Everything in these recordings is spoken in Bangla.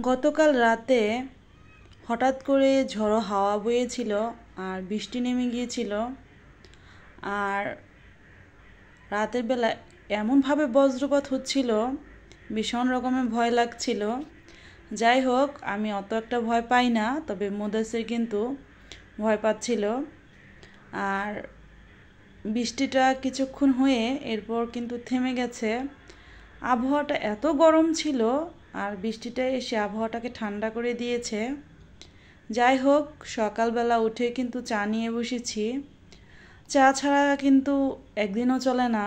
গতকাল রাতে হঠাৎ করে ঝড়ো হাওয়া বয়েছিল আর বৃষ্টি নেমে গিয়েছিল। আর রাতের বেলা এমনভাবে বজ্রপাত হচ্ছিল, ভীষণ রকমের ভয় লাগছিল। যাই হোক, আমি অত একটা ভয় পাই না, তবে মুদাসির কিন্তু ভয় পাচ্ছিল। আর বৃষ্টিটা কিছুক্ষণ হয়ে এরপর কিন্তু থেমে গেছে। আবহাওয়াটা এত গরম ছিল আর বৃষ্টিটা এসে আবহাওয়াটাকে ঠান্ডা করে দিয়েছে। যাই হোক, সকালবেলা উঠে কিন্তু চা নিয়ে বসেছি। চা ছাড়া কিন্তু একদিনও চলে না।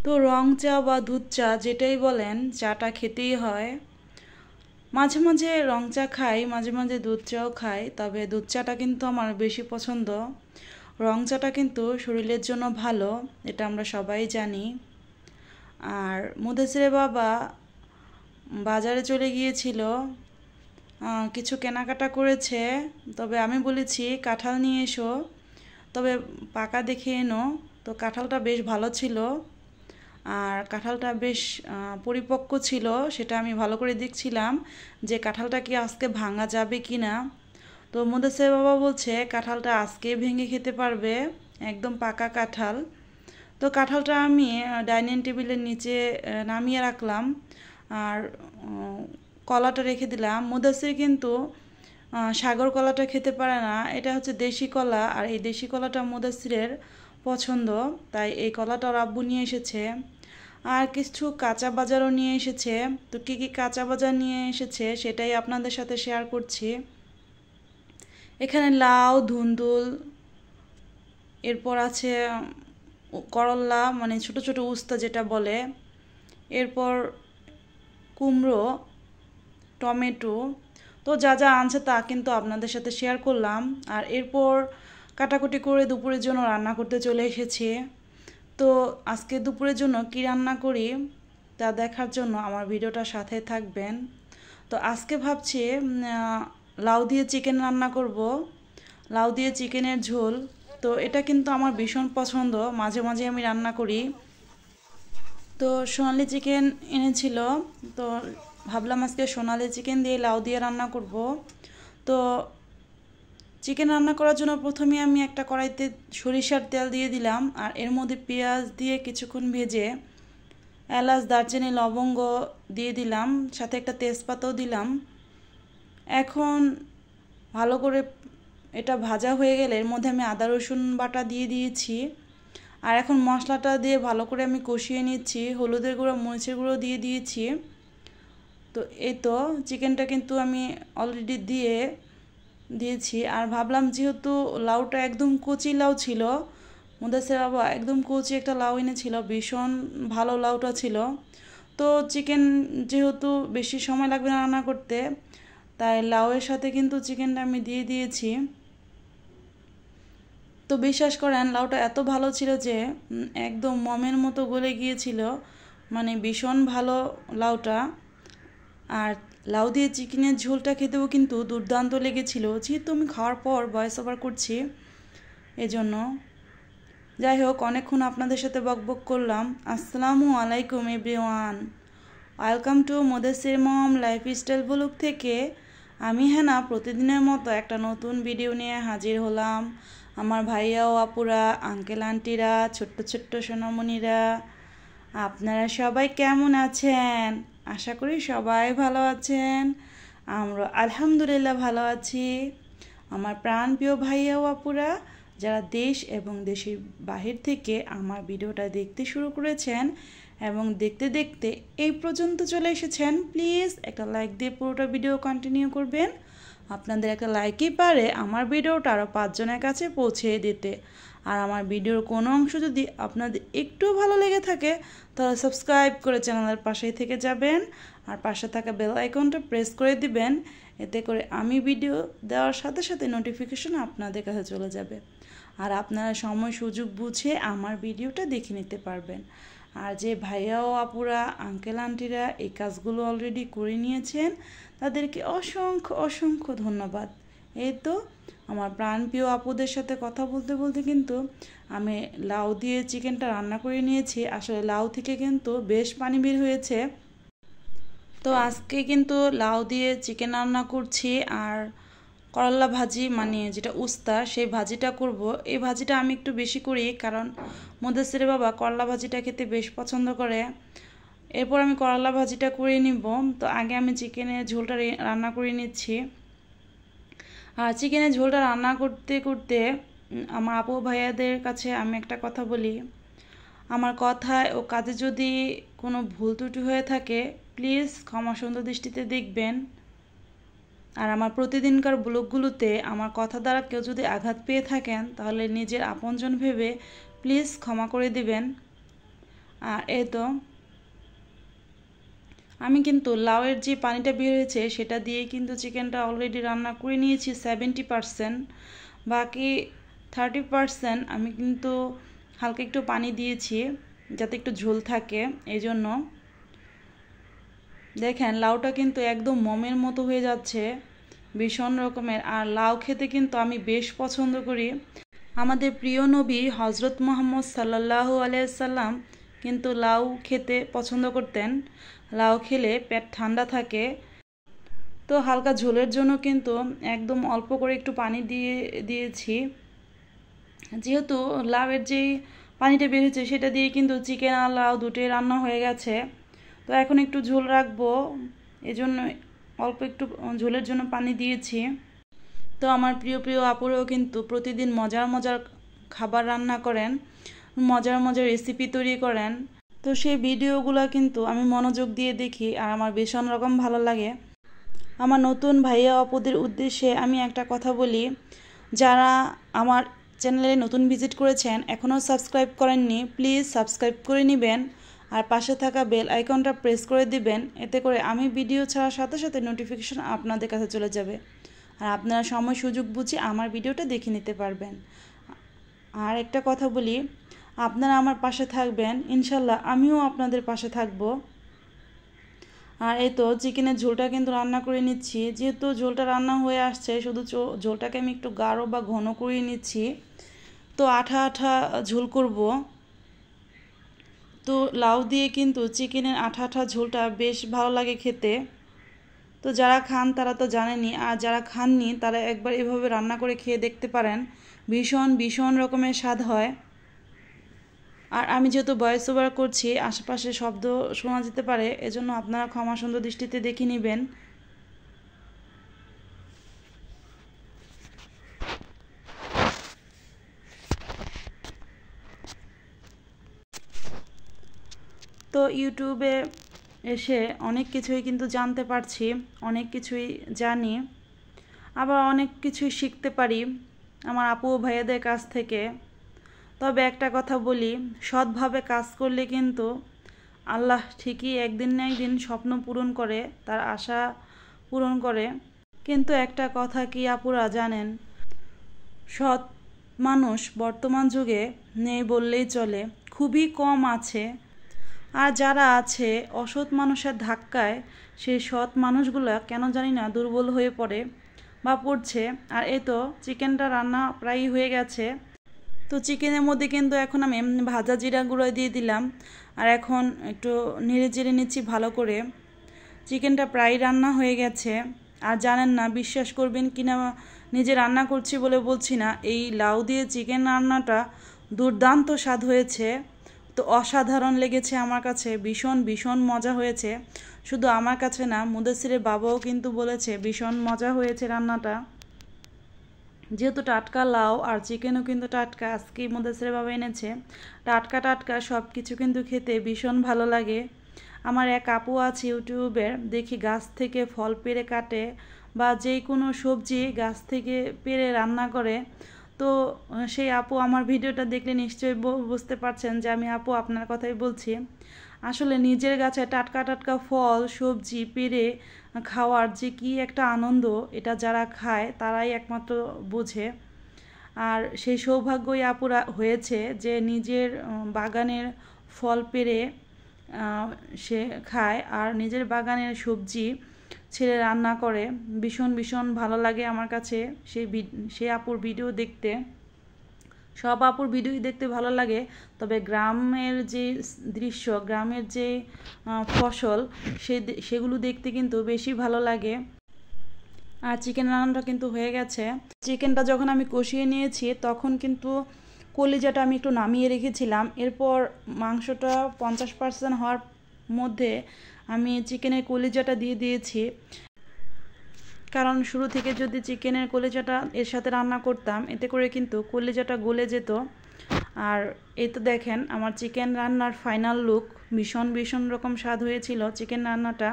তো রং চা বা দুধ চা যেটাই বলেন, চাটা খেতেই হয়। মাঝে মাঝে রং চা খাই, মাঝে মাঝে দুধ চাও খাই, তবে দুধ চাটা কিন্তু আমার বেশি পছন্দ। রং চাটা কিন্তু শরীরের জন্য ভালো, এটা আমরা সবাই জানি। আর মুদাসিরের বাবা বাজারে চলে গিয়েছিল, কিছু কেনাকাটা করেছে। তবে আমি বলেছি কাঁঠাল নিয়ে এসো, তবে পাকা দেখে এনো। তো কাঁঠালটা বেশ ভালো ছিল, আর কাঁঠালটা বেশ পরিপক্ক ছিল, সেটা আমি ভালো করে দেখছিলাম যে কাঁঠালটা কি আজকে ভাঙা যাবে কি না। তো মুদাসির বাবা বলছে কাঁঠালটা আজকে ভেঙে খেতে পারবে, একদম পাকা কাঁঠাল। তো কাঁঠালটা আমি ডাইনিং টেবিলের নিচে নামিয়ে রাখলাম, আর কলাটা রেখে দিলাম। মুদাসির কিন্তু সাগর কলাটা খেতে পারে না, এটা হচ্ছে দেশি কলা, আর এই দেশি কলাটা মুদাসিরের পছন্দ, তাই এই কলাটা ওর আব্বু নিয়ে এসেছে। আর কিছু কাঁচা বাজারও নিয়ে এসেছে। তো কী কী কাঁচা বাজার নিয়ে এসেছে সেটাই আপনাদের সাথে শেয়ার করছি। এখানে লাউ, ধুন্দুল, এরপর আছে করল্লা, মানে ছোট ছোট উস্তা যেটা বলে, এরপর কুমড়ো, টমেটো। তো যা যা আনছে তা কিন্তু আপনাদের সাথে শেয়ার করলাম। আর এরপর কাটাকুটি করে দুপুরের জন্য রান্না করতে চলে এসেছি। তো আজকে দুপুরের জন্য কি রান্না করি তা দেখার জন্য আমার ভিডিওটার সাথে থাকবেন। তো আজকে ভাবছি লাউ দিয়ে চিকেন রান্না করব, লাউ দিয়ে চিকেনের ঝোল। তো এটা কিন্তু আমার ভীষণ পছন্দ, মাঝে মাঝে আমি রান্না করি। তো সোনালি চিকেন এনেছিল, তো ভাবলাম আজকে সোনালি চিকেন দিয়ে লাউ দিয়ে রান্না করব। তো চিকেন রান্না করার জন্য প্রথমে আমি একটা কড়াইতে সরিষার তেল দিয়ে দিলাম, আর এর মধ্যে পেঁয়াজ দিয়ে কিছুক্ষণ ভেজে এলাচ, দারচিনি, লবঙ্গ দিয়ে দিলাম, সাথে একটা তেজপাতাও দিলাম। এখন ভালো করে এটা ভাজা হয়ে গেলে এর মধ্যে আমি আদা রসুন বাটা দিয়ে দিয়েছি। আর এখন মশলাটা দিয়ে ভালো করে আমি কষিয়ে নিচ্ছি, হলুদের গুঁড়ো, মরিচের গুঁড়ো দিয়ে দিয়েছি। তো এই তো চিকেনটা কিন্তু আমি অলরেডি দিয়েছি। আর ভাবলাম যেহেতু লাউটা একদম কচি লাউ ছিল, মুদাসির বাবা একদম কচি একটা লাউ এনেছিল, ভীষণ ভালো লাউটা ছিল। তো চিকেন যেহেতু বেশি সময় লাগবে না রান্না করতে, তাই লাউয়ের সাথে কিন্তু চিকেনটা আমি দিয়ে দিয়েছি। তো বিশ্বাস করেন লাউটা এত ভালো ছিল যে একদম মমের মতো গলে গিয়েছিল, মানে ভীষণ ভালো লাউটা। আর লাউ দিয়ে চিকেনের ঝোলটা খেতেও কিন্তু দুর্দান্ত লেগেছিল, যেহেতু আমি খাওয়ার পর ভয়েস ওভার করছি এজন্য। যাই হোক, অনেকক্ষণ আপনাদের সাথে বকবক করলাম। আসসালামু আলাইকুম everyone, welcome to Mudasir mom lifestyle blog থেকে আমি হেনা প্রতিদিনের মতো একটা নতুন ভিডিও নিয়ে হাজির হলাম। আমার ভাইয়া ও আপুরা, আঙ্কেল আন্টিরা, ছোট্ট ছোট্ট সোনামণিরা, আপনারা সবাই কেমন আছেন? আশা করি সবাই ভালো আছেন। আমরা আলহামদুলিল্লাহ ভালো আছি। আমার প্রাণপ্রিয় ভাইয়া ও আপুরা, যারা দেশ এবং দেশের বাহির থেকে আমার ভিডিওটা দেখতে শুরু করেছেন এবং দেখতে দেখতে এই পর্যন্ত চলে এসেছেন, প্লিজ একটা লাইক দিয়ে পুরোটা ভিডিও কন্টিনিউ করবেন। আপনাদের একটা লাইকই পারে আমার ভিডিওটা আরও 5 জনের কাছে পৌঁছে দিতে। আর আমার ভিডিওর কোনো অংশ যদি আপনাদের একটু ভালো লেগে থাকে, তাহলে সাবস্ক্রাইব করে চ্যানেলের পাশেই থেকে যাবেন, আর পাশে থাকা বেল আইকনটা প্রেস করে দিবেন। এতে করে আমি ভিডিও দেওয়ার সাথে সাথে নোটিফিকেশন আপনাদের কাছে চলে যাবে, আর আপনারা সময় সুযোগ বুঝে আমার ভিডিওটা দেখে নিতে পারবেন। আর যে ভাইয়া ও আপুরা, আঙ্কেল আন্টিরা এই কাজগুলো অলরেডি করে নিয়েছেন, তাদেরকে অসংখ্য অসংখ্য ধন্যবাদ। এই তো আমার প্রাণপ্রিয় আপুদের সাথে কথা বলতে বলতে কিন্তু আমি লাউ দিয়ে চিকেনটা রান্না করে নিয়েছি। আসলে লাউ থেকে কিন্তু বেশ পানি বের হয়েছে। তো আজকে কিন্তু লাউ দিয়ে চিকেন রান্না করছি আর করলা ভাজি মানে যেটা উস্তা সেই ভাজিটা করব। এই ভাজিটা আমি একটু বেশি করি কারণ মুদাসসিরের বাবা করলা ভাজিটা খেতে বেশ পছন্দ করে। এরপর আমি করলা ভাজিটা করে নিব। তো আগে আমি চিকেনের ঝোলটা রান্না করে নিচ্ছি। আর চিকেনের ঝোলটা রান্না করতে করতে আমার আপু ভাইয়াদের কাছে আমি একটা কথা বলি, আমার কথায় ও কাজে যদি কোনো ভুল ত্রুটি হয়ে থাকে প্লিজ ক্ষমা সুন্দর দৃষ্টিতে দেখবেন। আর আমার প্রতিদিনকার ব্লগগুলোতে আমার কথা দ্বারা কেউ যদি আঘাত পেয়ে থাকেন তাহলে নিজের আপনজন ভেবে প্লিজ ক্ষমা করে দিবেন। আর এই তো আমি কিন্তু লাউয়ের যে পানিটা বের হয়েছে সেটা দিয়ে কিন্তু চিকেনটা অলরেডি রান্না করে নিয়েছি 70%। বাকি 30% আমি কিন্তু হালকা একটু পানি দিয়েছি যাতে একটু ঝোল থাকে। এই জন্য দেখেন লাউটা কিন্তু একদম মমের মতো হয়ে যাচ্ছে, ভীষণ রকমের। আর লাউ খেতে কিন্তু আমি বেশ পছন্দ করি। আমাদের প্রিয় নবী হজরত মুহাম্মদ সাল্লাল্লাহু আলাইহি সাল্লাম কিন্তু লাউ খেতে পছন্দ করতেন। লাউ খেলে পেট ঠান্ডা থাকে। তো হালকা ঝোলের জন্য কিন্তু একদম অল্প করে একটু পানি দিয়েছি, যেহেতু লাউয়ের যেই পানিটা বেরিয়েছে সেটা দিয়ে কিন্তু চিকেন আর লাউ দুটোই রান্না হয়ে গেছে। তো এখন একটু ঝোল রাখবো, এজন্য অল্প একটু ঝোলের জন্য পানি দিয়েছি। তো আমার প্রিয় প্রিয় আপুরাও কিন্তু প্রতিদিন মজার মজার খাবার রান্না করেন, মজার মজার রেসিপি তৈরি করেন। তো সেই ভিডিওগুলো কিন্তু আমি মনোযোগ দিয়ে দেখি আর আমার ভীষণ রকম ভালো লাগে। আমার নতুন ভাইয়া আপুদের উদ্দেশ্যে আমি একটা কথা বলি, যারা আমার চ্যানেলে নতুন ভিজিট করেছেন এখনও সাবস্ক্রাইব করেননি প্লিজ সাবস্ক্রাইব করে নেবেন আর পাশে থাকা বেল আইকনটা প্রেস করে দিবেন। এতে করে আমি ভিডিও ছাড়ার সাথে সাথে নোটিফিকেশন আপনাদের কাছে চলে যাবে আর আপনারা সময় সুযোগ বুঝে আমার ভিডিওটা দেখে নিতে পারবেন। আর একটা কথা বলি, আপনারা আমার পাশে থাকবেন ইনশাল্লাহ আমিও আপনাদের পাশে থাকব। আর এই তো চিকেনের ঝোলটা কিন্তু রান্না করে নিচ্ছি, যেহেতু ঝোলটা রান্না হয়ে আসছে শুধু ঝোলটাকে আমি একটু গাঢ় বা ঘন করে নিচ্ছি। তো আঠা আঠা ঝোল করব। তো লাউ দিয়ে কিন্তু চিকেনের আঠা আঠা ঝোলটা বেশ ভালো লাগে খেতে। তো যারা খান তারা তো জানেনই, আর যারা খাননি তারা একবার এভাবে রান্না করে খেয়ে দেখতে পারেন, ভীষণ ভীষণ রকমের স্বাদ হয়। আর আমি যেহেতু ভয়েস ওভার করছি আশেপাশে শব্দ শোনা যেতে পারে, এজন্য আপনারা ক্ষমা সুন্দর দৃষ্টিতে দেখে নেবেন। তো ইউটিউবে এসে অনেক কিছুই কিন্তু জানতে পারছি, অনেক কিছুই জানি, আবার অনেক কিছুই শিখতে পারি আমার আপু ভাইয়াদের কাছ থেকে। তবে একটা কথা বলি, সৎভাবে কাজ করলে কিন্তু আল্লাহ ঠিকই একদিন না একদিন স্বপ্ন পূরণ করে, তার আশা পূরণ করে। কিন্তু একটা কথা কি আপুরা জানেন, সৎ মানুষ বর্তমান যুগে নেই বললেই চলে, খুবই কম আছে। আর যারা আছে অসৎ মানুষের ধাক্কায় সেই সৎ মানুষগুলো কেন জানি না দুর্বল হয়ে পড়ে বা পড়ছে। আর এই তো চিকেনটা রান্না প্রায় হয়ে গেছে। তো চিকেনের মধ্যে কিন্তু এখন আমি ভাজা জিরা গুঁড়ো দিয়ে দিলাম আর এখন একটু নেড়ে চেড়ে নিচ্ছি ভালো করে। চিকেনটা প্রায় রান্না হয়ে গেছে। আর জানেন না, বিশ্বাস করবেন কি না, নিজে রান্না করছি বলে বলছি না, এই লাউ দিয়ে চিকেন রান্নাটা দুর্দান্ত স্বাদ হয়েছে। তো অসাধারণ লেগেছে আমার কাছে, ভীষণ ভীষণ মজা হয়েছে। শুধু আমার কাছে না, মুদাসসিরের বাবাও কিন্তু বলেছে ভীষণ মজা হয়েছে রান্নাটা। যেহেতু টাটকা লাউ আর চিকেনও কিন্তু টাটকা, আজকেই মুদাসসিরের বাবা এনেছে, টাটকা টাটকা সব কিছু কিন্তু খেতে ভীষণ ভালো লাগে। আমার এক আপু আছে ইউটিউবের, দেখি গাছ থেকে ফল পেড়ে কাটে বা যে কোনো সবজি গাছ থেকে পেড়ে রান্না করে। তো সেই আপু আমার ভিডিওটা দেখলে নিশ্চয়ই বুঝতে পারছেন যে আমি আপু আপনার কথাই বলছি। আসলে নিজের গাছে টাটকা টাটকা ফল সবজি পেড়ে খাওয়ার যে কী একটা আনন্দ, এটা যারা খায় তারাই একমাত্র বোঝে। আর সেই সৌভাগ্যই আপুরা হয়েছে যে নিজের বাগানের ফল পেড়ে সে খায় আর নিজের বাগানের সবজি ছেড়ে রান্না করে। ভীষণ ভীষণ ভালো লাগে আমার কাছে সেই আপুর ভিডিও দেখতে। সব আপুর ভিডিওই দেখতে ভালো লাগে, তবে গ্রামের যে দৃশ্য, গ্রামের যে ফসল সেগুলো দেখতে কিন্তু বেশি ভালো লাগে। আর চিকেন রান্নাটা কিন্তু হয়ে গেছে। চিকেনটা যখন আমি কষিয়ে নিয়েছি তখন কিন্তু কলিজাটা আমি একটু নামিয়ে রেখেছিলাম। এরপর মাংসটা 50% হওয়ার মধ্যে আমি চিকেনের কলিজাটা দিয়ে দিয়েছি, কারণ শুরু থেকে যদি চিকেনের কলিজাটা এর সাথে রান্না করতাম এতে করে কিন্তু কলিজাটা গলে যেত। আর এই তো দেখেন আমার চিকেন রান্নার ফাইনাল লুক, ভীষণ ভীষণ রকম স্বাদ হয়েছিল চিকেন রান্নাটা।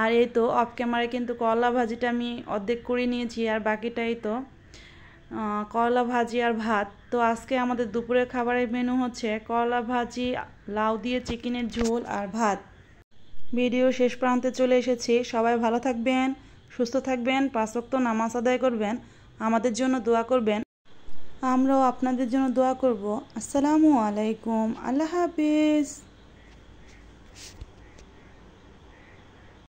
আর এই তো অফ ক্যামেরায় কিন্তু করলা ভাজিটা আমি অর্ধেক করে নিয়েছি, আর বাকিটাই তো করলা ভাজি আর ভাত। তো আজকে আমাদের দুপুরের খাবারের মেনু হচ্ছে করলা ভাজি, লাউ দিয়ে চিকেনের ঝোল আর ভাত। ভিডিও শেষ প্রান্তে চলে এসেছি। সবাই ভালো থাকবেন, সুস্থ থাকবেন, 5 ওয়াক্ত নামাজ আদায় করবেন, আমাদের জন্য দোয়া করবেন, আমরাও আপনাদের জন্য দোয়া করব। আসসালামু আলাইকুম, আল্লাহ হাফিজ।